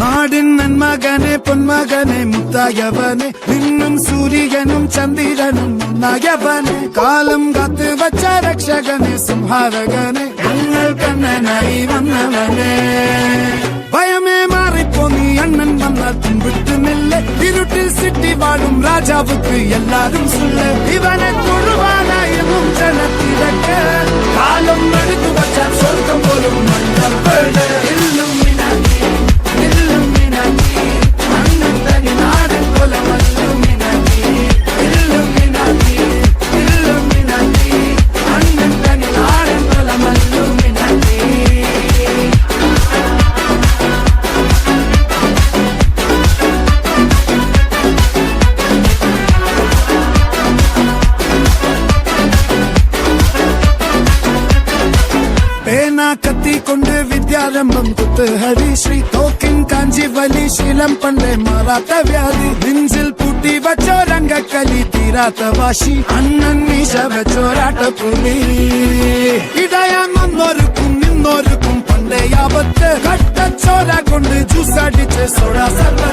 നാടിൻ നന്മകനെ പൊന്മകനെ മുത്തായവനെ നിന്നും സൂര്യനും ചന്ദ്രനും ഒന്നായവനെ കാലം കാത്ത് വച്ച രക്ഷകനെ സംഹാരകനെ ഞങ്ങൾ കണ്ണനായി വന്നവനെ ഭയമേ മാറിപ്പോ നീ അണ്ണൻ വന്നാൽ പിൻവിട്ടുന്നില്ല ഇരുട്ടിൽ സിറ്റി വാഴും രാജാവുക്ക് എല്ലാരും സുല്ല ഇവനെ തൊഴുവാനായും ജനത്തിരക്ക് കാലം എടുത്തു വച്ചാൽ സ്വർഗം പോലും മണ്ണ കത്തിക്കൊണ്ട് വിദ്യാരംഭം കുത്ത് ഹരിശ്രീ തോക്കിൻ കാഞ്ചി വലി ശീലം പണ്ടേ മാറാത്ത വ്യാധി നെഞ്ചിൽ പൂട്ടി വച്ചോരംഗക്കലി തീരാത്ത വാശി അണ്ണൻ മീശ വെച്ചോരാട്ട പുലി ഇടയാൻ വന്നോർക്കും നിന്നോർക്കും പണ്ടേ ആപത്ത് കട്ടച്ചോര കൊണ്ട് ജ്യൂസ് അടിച്ച് സോഡ സർവ